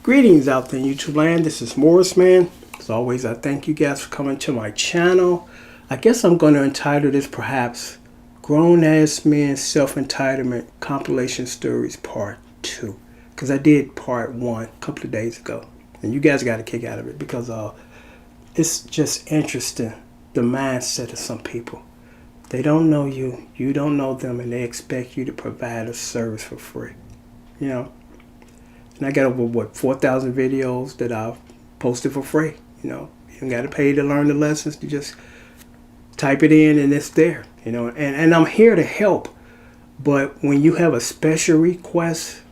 Greetings out there in YouTube land. This is Morris Man. As always, I thank you guys for coming to my channel. I guess I'm going to entitle this perhaps Grown Ass Men Self-Entitlement Compilation Stories Part 2. Because I did Part 1 a couple of days ago. And you guys got a kick out of it because it's just interesting, the mindset of some people. They don't know you, you don't know them, and they expect you to provide a service for free. You know? And I got over, what, 4,000 videos that I've posted for free. You know, you don't got to pay to learn the lessons. You just type it in and it's there. You know, and I'm here to help. But when you have a special request,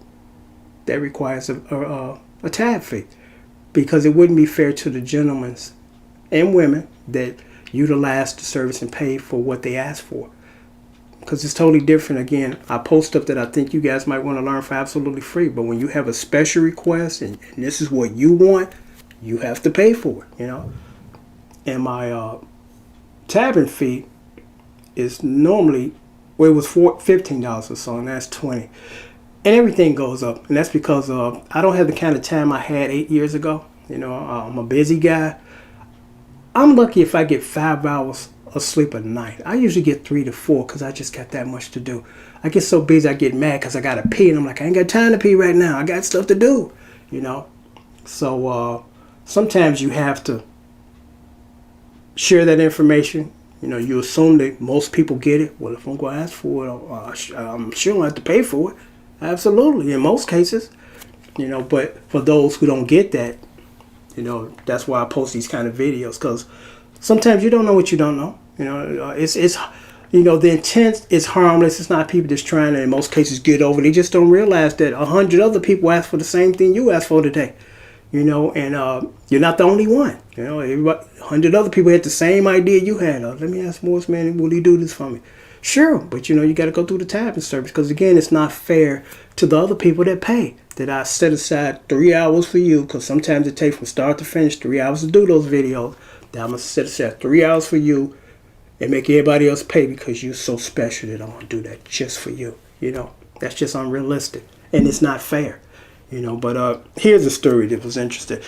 that requires a tab fee. Because it wouldn't be fair to the gentlemen and women that utilize the service and pay for what they ask for. Because it's totally different. Again, I post stuff that I think you guys might want to learn for absolutely free. But when you have a special request and this is what you want, you have to pay for it, you know. And my tabbing fee is normally, well, it was $15 or so, and that's $20. And everything goes up. And that's because I don't have the kind of time I had 8 years ago. You know, I'm a busy guy. I'm lucky if I get 5 hours of sleep a night. I usually get 3 to 4 because I just got that much to do. I get so busy I get mad because I got to pee. And I'm like, I ain't got time to pee right now. I got stuff to do, you know. So sometimes you have to share that information. You know, you assume that most people get it. Well, if I'm going to ask for it, I'm sure I'll have to pay for it. Absolutely, in most cases. You know, but for those who don't get that, you know, that's why I post these kind of videos, because sometimes you don't know what you don't know. You know, it's you know, the intent is harmless. It's not people just trying to, in most cases, get over. They just don't realize that 100 other people asked for the same thing you asked for today. You know, and you're not the only one. You know, 100 other people had the same idea you had. Let me ask Morris, man, will he do this for me? Sure, but you know, you got to go through the tabbing service, because again, it's not fair to the other people that pay. That I set aside 3 hours for you, because sometimes it takes from start to finish 3 hours to do those videos. That I'm gonna set aside 3 hours for you and make everybody else pay because you're so special that I'm gonna do that just for you. You know, that's just unrealistic and it's not fair. You know, but here's a story that was interesting.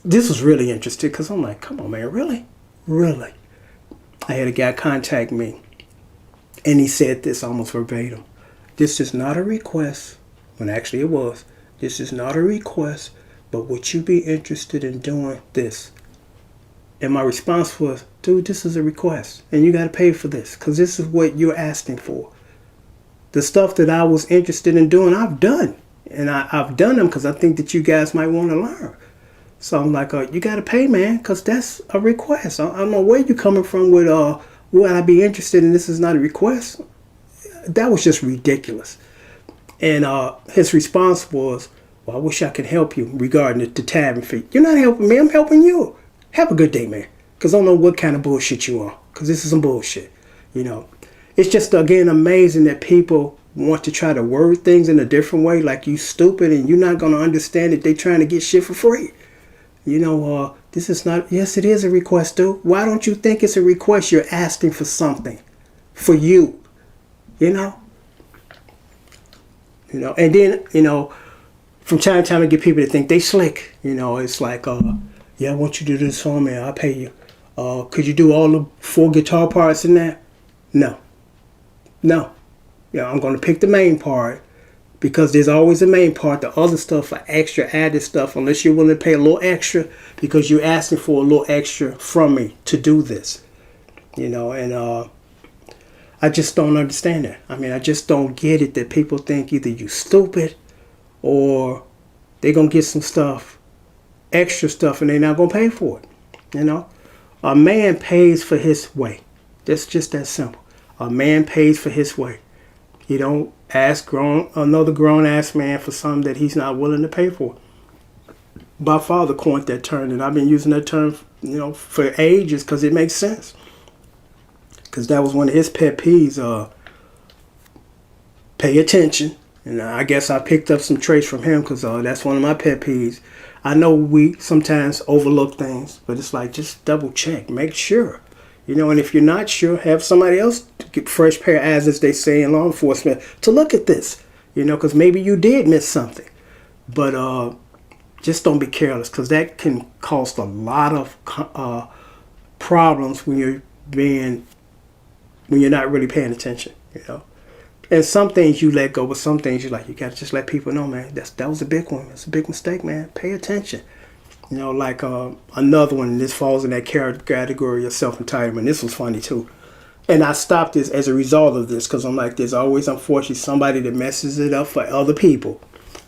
This was really interesting because I'm like, come on, man, really? Really? I had a guy contact me and he said this almost verbatim. This is not a request, when actually it was. This is not a request, but would you be interested in doing this? And my response was, dude, this is a request and you got to pay for this because this is what you're asking for. The stuff that I was interested in doing, I've done. And I've done them because I think that you guys might want to learn. So I'm like, you got to pay, man, because that's a request. I don't know where you're coming from with, would I be interested in this is not a request? That was just ridiculous. And his response was, well, I wish I could help you regarding the tabbing fee. You're not helping me, I'm helping you. Have a good day, man. Because I don't know what kind of bullshit you on. Because this is some bullshit. You know, it's just, again, amazing that people want to try to word things in a different way, like you stupid and you're not going to understand that they trying to get shit for free. You know, this is not, yes, it is a request, dude. Why don't you think it's a request? You're asking for something for you, you know? You know, and then, you know, from time to time I get people to think they slick. You know, it's like, yeah, I want you to do this for me. I'll pay you. Could you do all the 4 guitar parts in there? No. No. Yeah, I'm going to pick the main part because there's always a main part. The other stuff are extra added stuff unless you're willing to pay a little extra because you're asking for a little extra from me to do this. You know, and I just don't understand that. I mean, I just don't get it that people think either you stupid or they're going to get some stuff, extra stuff, and they're not going to pay for it. You know, a man pays for his way. That's just that simple. A man pays for his way. You don't ask another grown-ass man for something that he's not willing to pay for. My father coined that term, and I've been using that term, you know, for ages because it makes sense. Because that was one of his pet peeves, pay attention. And I guess I picked up some traits from him because that's one of my pet peeves. I know we sometimes overlook things, but it's like just double check, make sure. You know, and if you're not sure, have somebody else get fresh pair of eyes, as they say in law enforcement, to look at this. You know, because maybe you did miss something. But just don't be careless, because that can cause a lot of problems when you're not really paying attention, you know. And some things you let go, but some things you gotta just let people know, man, that was a big one. That's a big mistake, man. Pay attention. You know, like another one, this falls in that category of self-entitlement. This was funny too. And I stopped this as a result of this, because I'm like, there's always, unfortunately, somebody that messes it up for other people.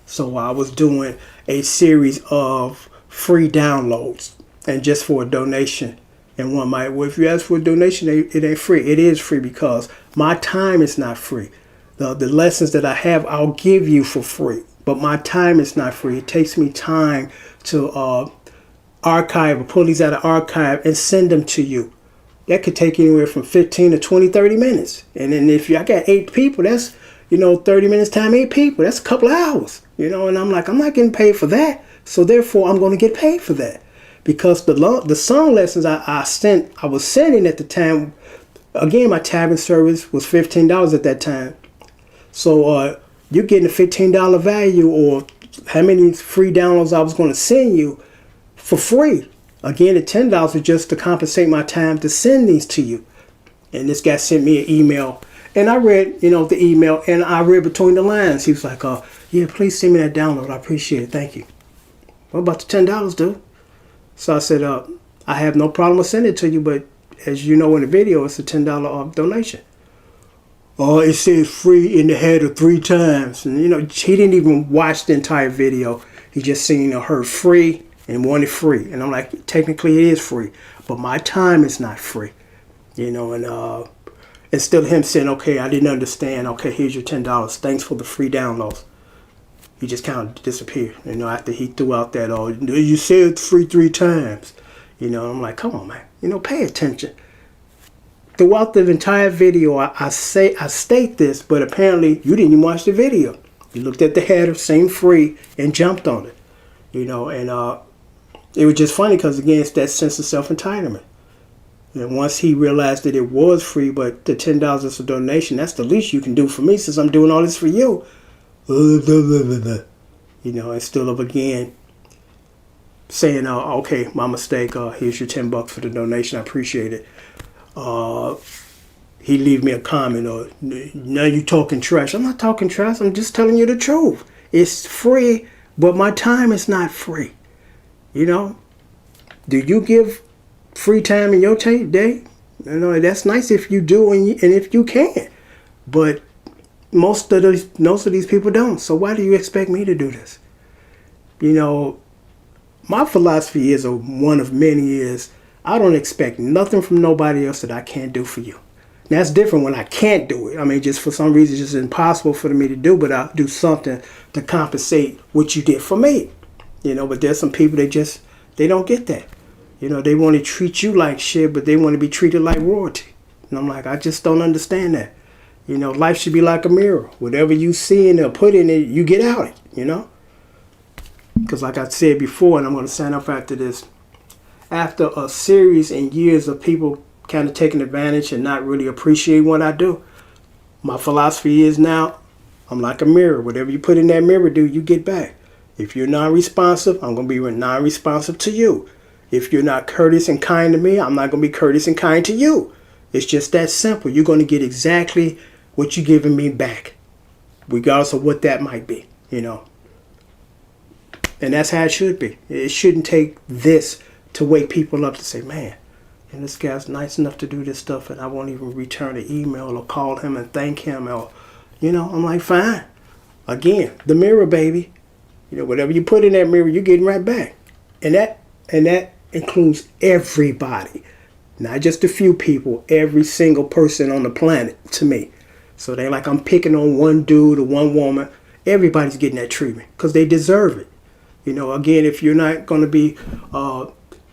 So I was doing a series of free downloads, and just for a donation. And one might, well, if you ask for a donation, it ain't free. It is free, because my time is not free. The lessons that I have, I'll give you for free. But my time is not free. It takes me time to archive or pull these out of archive and send them to you. That could take anywhere from 15 to 20, 30 minutes. And then if I got 8 people, that's, 30 minutes times 8 people. That's a couple of hours, and I'm like, I'm not getting paid for that. So therefore, I'm going to get paid for that. Because the song lessons I was sending at the time, again, my tabbing service was $15 at that time. So you're getting a $15 value, or how many free downloads I was going to send you for free. Again, the $10 was just to compensate my time to send these to you. And this guy sent me an email, and I read, the email, and I read between the lines. He was like, yeah, please send me that download. I appreciate it. Thank you. What about the $10, dude? So I said, I have no problem with sending it to you, but as you know in the video, it's a $10 donation. Oh, it says free in the header 3 times. And, he didn't even watch the entire video. He just seen or heard free and wanted free. And I'm like, technically it is free, but my time is not free. And instead of him saying, okay, I didn't understand. Okay, here's your $10. Thanks for the free downloads. He just kind of disappeared, after he threw out that, you said free 3 times. I'm like, come on, man. Pay attention. Throughout the entire video, I state this, but apparently you didn't even watch the video. You looked at the header, saying free, and jumped on it. And it was just funny because, again, it's that sense of self-entitlement. And once he realized that it was free, but the $10 is a donation, that's the least you can do for me since I'm doing all this for you. Instead of, again, saying, okay, my mistake, here's your $10 for the donation, I appreciate it. He leave me a comment, or now you talking trash. I'm not talking trash. I'm just telling you the truth. It's free, but my time is not free. Do you give free time in your day? That's nice if you do and if you can, but most of these people don't. So why do you expect me to do this? My philosophy is, one of many, is I don't expect nothing from nobody else that I can't do for you. Now, that's different when I can't do it. I mean, just for some reason, it's just impossible for me to do, but I'll do something to compensate what you did for me. But there's some people they don't get that. They want to treat you like shit, but they want to be treated like royalty. And I'm like, I just don't understand that. Life should be like a mirror. Whatever you see in it or put in it, you get out it, Because like I said before, and I'm going to sign up after this, after a series and years of people kind of taking advantage and not really appreciating what I do, my philosophy is now, I'm like a mirror. Whatever you put in that mirror, dude, you get back. If you're non-responsive, I'm going to be non-responsive to you. If you're not courteous and kind to me, I'm not going to be courteous and kind to you. It's just that simple. You're going to get exactly what you're giving me back, regardless of what that might be, And that's how it should be. It shouldn't take this to wake people up to say, man, and this guy's nice enough to do this stuff, and I won't even return an email or call him and thank him, or, I'm like, fine. Again, the mirror, baby. Whatever you put in that mirror, you're getting right back. And that includes everybody, not just a few people, every single person on the planet to me. So they like I'm picking on one dude or one woman. Everybody's getting that treatment because they deserve it. Again, if you're not going to be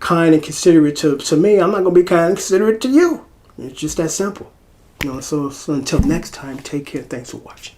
kind and considerate to me, I'm not going to be kind and considerate to you. It's just that simple. So until next time, take care. Thanks for watching.